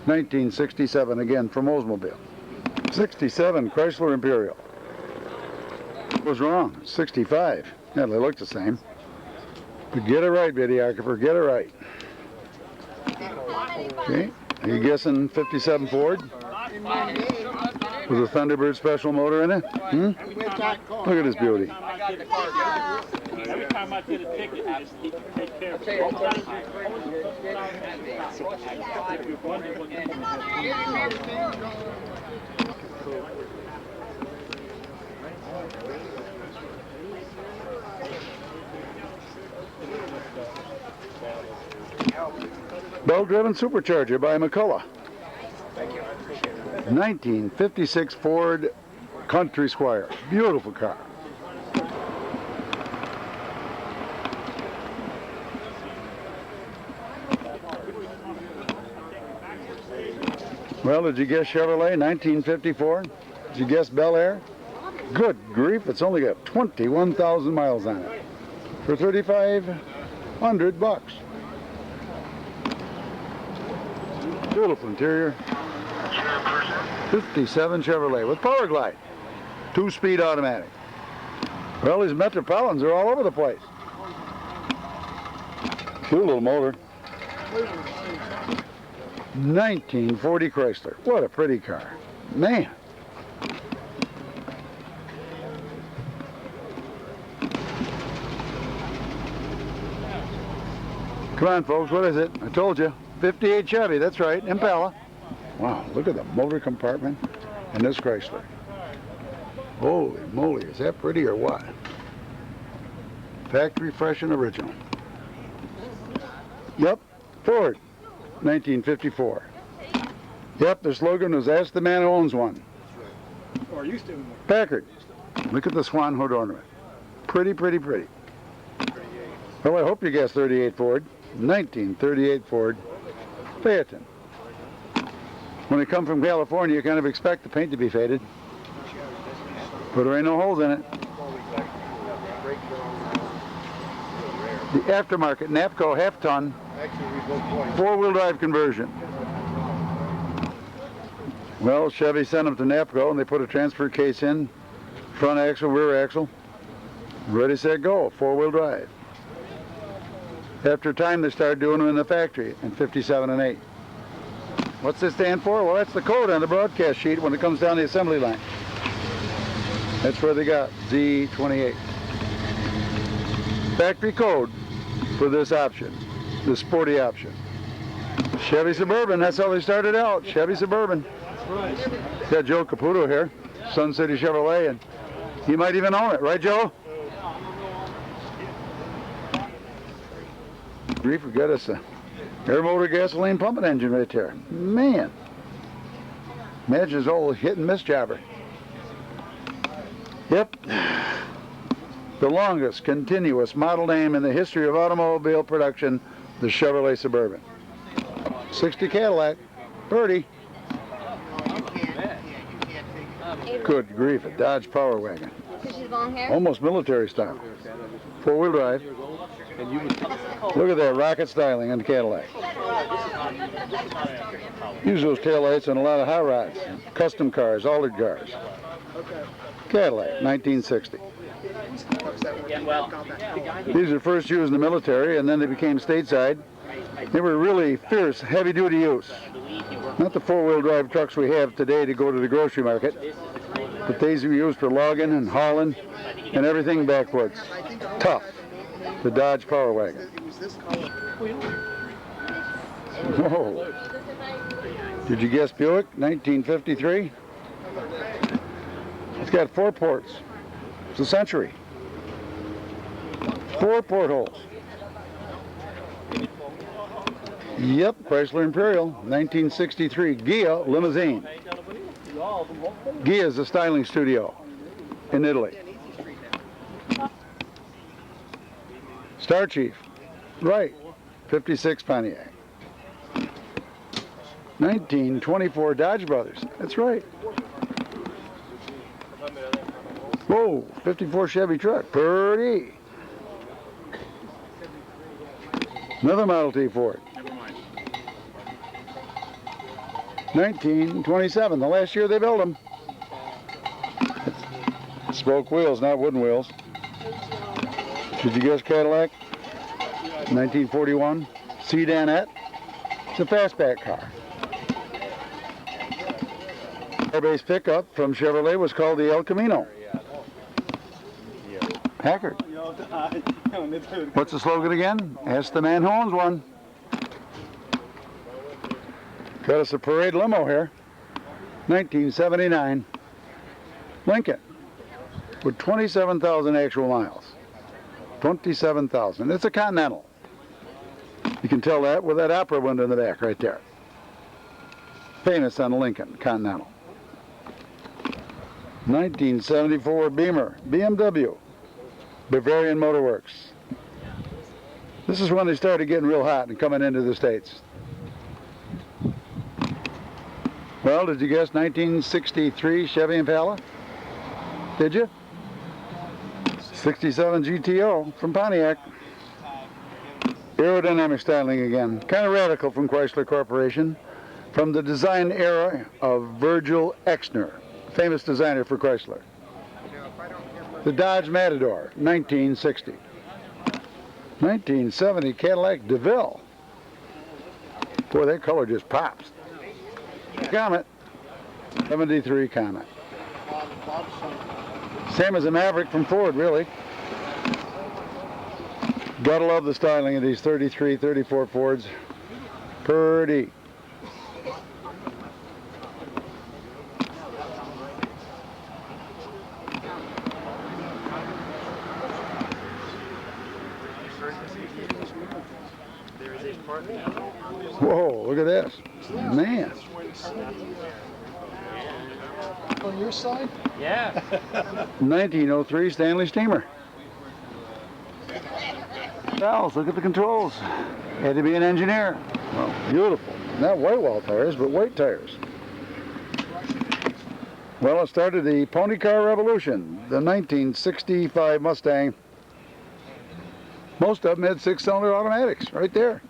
1967 again from Oldsmobile. 67 Chrysler Imperial. Was wrong. 65. Yeah, they look the same. But get it right, videographer. Get it right. Okay. Are you guessing 57 Ford? With a Thunderbird special motor in it? Hmm? Look at this beauty. Every time I did a ticket, I just take care of Bell-driven supercharger by McCullough. 1956 Ford Country Squire. Beautiful car. Well, did you guess Chevrolet 1954? Did you guess Bel Air? Good grief, it's only got 21,000 miles on it for $3,500. Beautiful interior. 57 Chevrolet with Power Glide. 2-speed automatic. Well, these Metropolitans are all over the place. Cute little motor. 1940 Chrysler. What a pretty car. Man. Come on, folks, what is it? I told you. 58 Chevy, that's right, Impala. Wow, look at the motor compartment in this Chrysler. Holy moly, is that pretty or what? Factory fresh and original. Yep, Ford, 1954. Yep, their slogan was "Ask the man who owns one." Or used to. Packard. Look at the swan hood ornament. Pretty, pretty, pretty. Well, I hope you guessed 38 Ford. 1938 Ford Phaeton. When they come from California, you kind of expect the paint to be faded. But there ain't no holes in it. The aftermarket Napco half-ton 4-wheel drive conversion. Well, Chevy sent them to Napco and they put a transfer case in, front axle, rear axle, ready, set, go, 4-wheel drive. After a time, they started doing them in the factory in 57 and 8. What's this stand for? Well, that's the code on the broadcast sheet when it comes down the assembly line. That's where they got Z28. Factory code for this option, the sporty option. Chevy Suburban, that's how they started out, Chevy Suburban. That's right. Got Joe Caputo here, Sun City Chevrolet, and he might even own it, right, Joe? We got us a air motor gasoline pumping engine right there. Man, imagine his old hit and miss jobber. Yep, the longest continuous model name in the history of automobile production, the Chevrolet Suburban. 60 Cadillac, Birdie. Good grief, a Dodge Power Wagon. Because she's long hair? Almost military style. Four-wheel drive. Look at that rocket styling on the Cadillac. Use those taillights on a lot of hot rods, custom cars, altered cars. Cadillac, 1960. These are first used in the military, and then they became stateside. They were really fierce, heavy-duty use. Not the four-wheel drive trucks we have today to go to the grocery market, but these were used for logging and hauling and everything backwoods. Tough. The Dodge Power Wagon. Whoa. Did you guess Buick, 1953? It's got 4 ports. It's a Century. 4 portholes. Yep, Chrysler Imperial, 1963. Ghia limousine. Ghia is a styling studio in Italy. Star Chief, right, 56 Pontiac. 1924 Dodge Brothers, that's right. Whoa, 54 Chevy truck, pretty. Another Model T Ford. 1927, the last year they built them. Spoke wheels, not wooden wheels. Did you guess Cadillac? 1941, Sedanette. It's a fastback car. Airbase pickup from Chevrolet was called the El Camino. Packard. What's the slogan again? Ask the man who owns one. Got us a parade limo here. 1979. Lincoln. With 27,000 actual miles. 27,000. It's a Continental. You can tell that with that opera window in the back right there. Famous on the Lincoln Continental. 1974 Beamer, BMW, Bavarian Motor Works. This is when they started getting real hot and coming into the States. Well, did you guess 1963 Chevy Impala? Did you? 67 GTO from Pontiac. Aerodynamic styling again. Kind of radical from Chrysler Corporation. From the design era of Virgil Exner, famous designer for Chrysler. The Dodge Matador, 1960. 1970 Cadillac DeVille. Boy, that color just pops. Comet, 73 Comet. Same as a Maverick from Ford, really. Gotta love the styling of these 33, 34 Fords. Pretty. Whoa, look at this. Man. On your side? Yeah. 1903 Stanley Steamer. Valves, look at the controls. Had to be an engineer. Well, beautiful. Not white wall tires, but white tires. Well, it started the pony car revolution, the 1965 Mustang. Most of them had 6-cylinder automatics, right there.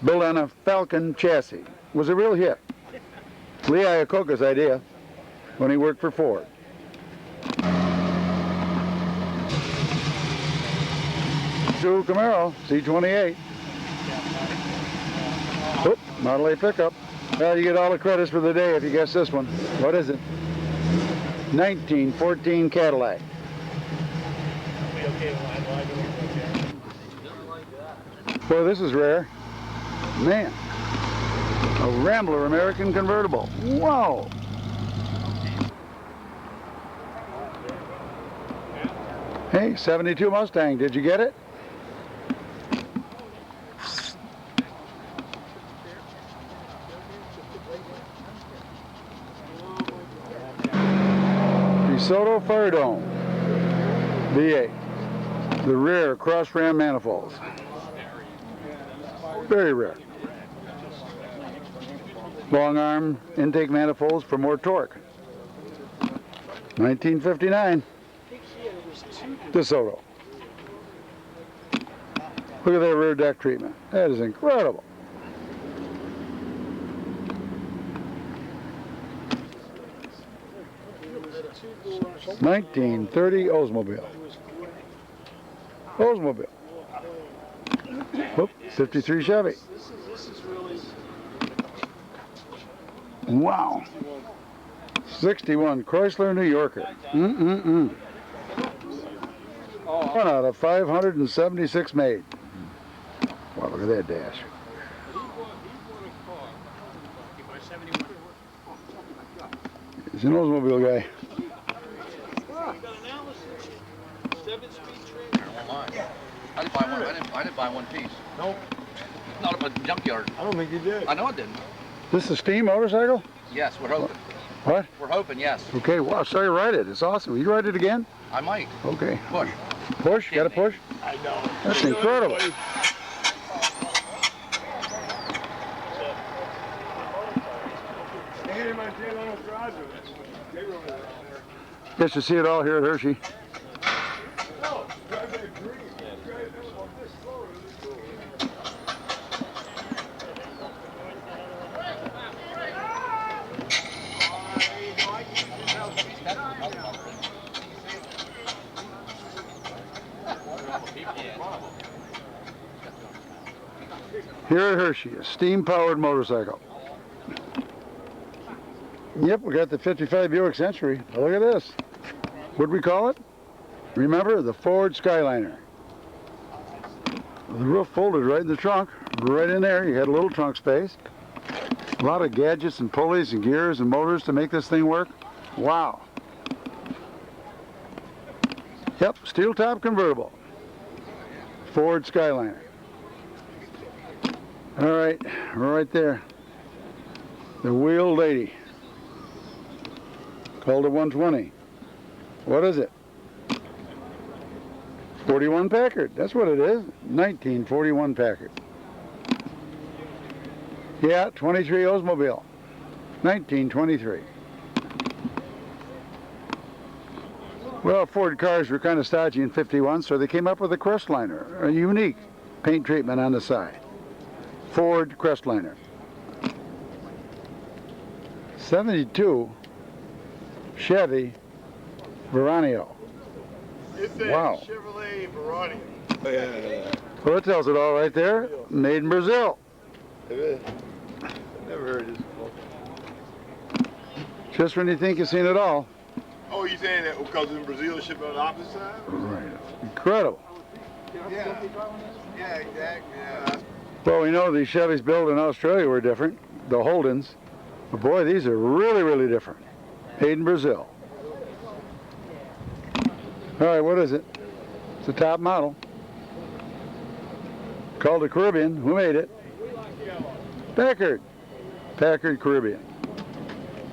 Built on a Falcon chassis. Was a real hit. Lee Iacocca's idea when he worked for Ford. Subaru Camaro, C28. Oop, Model A pickup. Well, you get all the credits for the day if you guess this one. What is it? 1914 Cadillac. Boy, this is rare. Man. A Rambler American convertible. Wow. Hey, 72 Mustang. Did you get it? DeSoto Fire Dome. V8. The rare cross ram manifolds. Very rare. Long arm intake manifolds for more torque. 1959. DeSoto. Look at that rear deck treatment. That is incredible. (1930) Oldsmobile. Oldsmobile. Whoop, 53 Chevy. Wow. 61 Chrysler New Yorker. One out of 576 made. Wow, look at that dash. He's an Oldsmobile guy. I didn't buy one piece. Nope. Not at my junkyard. I don't think you did. I know I didn't. This is a steam motorcycle? Yes, we're hoping. What? We're hoping, yes. Okay, wow, so you ride it. It's awesome. Will you ride it again? I might. Okay. Push. Push? Got to push? I know. That's incredible. Guess you see it all here at Hersey. Here at Hersey, a steam-powered motorcycle. Yep, we got the 55 Buick Century. Now look at this. What'd we call it? Remember, the Ford Skyliner. The roof folded right in the trunk, right in there. You had a little trunk space. A lot of gadgets and pulleys and gears and motors to make this thing work. Wow. Yep, steel top convertible. Ford Skyliner. All right there. The wheeled lady. Called a 120. What is it? 41 Packard. That's what it is. 1941 Packard. Yeah, 23 Oldsmobile. 1923. Well, Ford cars were kind of stodgy in 51, so they came up with a Crestliner, a unique paint treatment on the side. Ford Crestliner. 72 Chevy Veranio. Wow. Chevrolet Veranio. Yeah. Well, it tells it all right there. Made in Brazil. Never heard this before. Just when you think you've seen it all. Oh, you saying that because in Brazil it's shipped on the opposite side? Right. Incredible. Yeah. Yeah, exactly. Yeah. Well, we know these Chevys built in Australia were different, the Holdens. But boy, these are really, really different. Made in Brazil. All right, what is it? It's a top model. Called the Caribbean. Who made it? Packard. Packard Caribbean.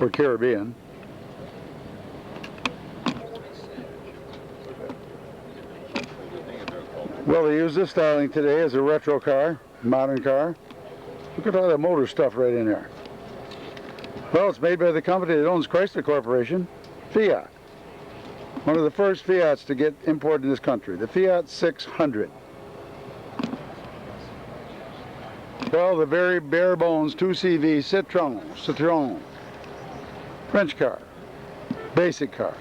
Or Caribbean. Well, they use this styling today as a retro car, modern car. Look at all that motor stuff right in there. Well, it's made by the company that owns Chrysler Corporation, Fiat. One of the first Fiats to get imported in this country, the Fiat 600. Well, the very bare bones 2CV Citroen, French car, basic car.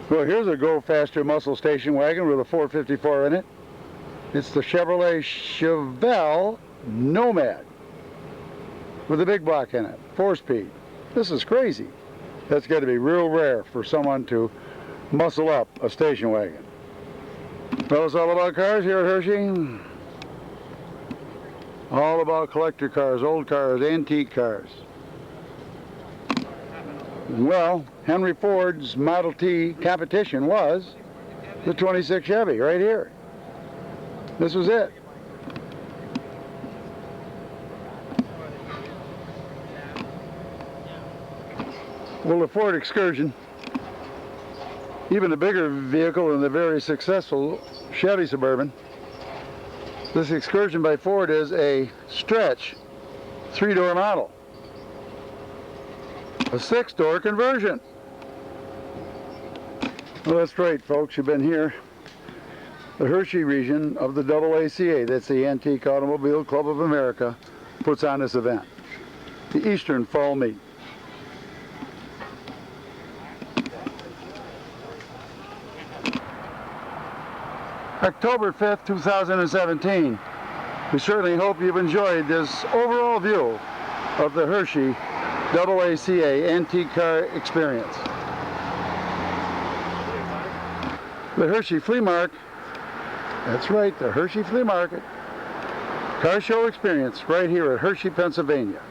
Well, here's a go faster muscle station wagon with a 454 in it. It's the Chevrolet Chevelle Nomad with a big block in it, 4-speed. This is crazy. That's got to be real rare for someone to muscle up a station wagon. Well, it's all about cars here at Hersey. All about collector cars, old cars, antique cars. Well, Henry Ford's Model T competition was the 26 Chevy right here. This was it. Well, the Ford Excursion, even a bigger vehicle than the very successful Chevy Suburban. This Excursion by Ford is a stretch 3-door model. A 6-door conversion. Well, that's right, folks. You've been here. The Hersey region of the AACA, that's the Antique Automobile Club of America, puts on this event, the Eastern Fall Meet. October 5th, 2017. We certainly hope you've enjoyed this overall view of the Hersey AACA Antique Car Experience. The Hersey Flea Market, that's right, the Hersey Flea Market Car Show Experience right here at Hersey, Pennsylvania.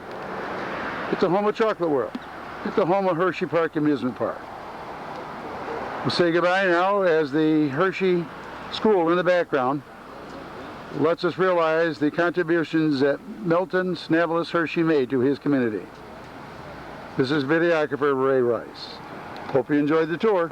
It's the home of Chocolate World. It's the home of Hersey Park Amusement Park. We'll say goodbye now as the Hersey School in the background lets us realize the contributions that Milton Snavelis Hersey made to his community. This is videographer Ray Rice. Hope you enjoyed the tour.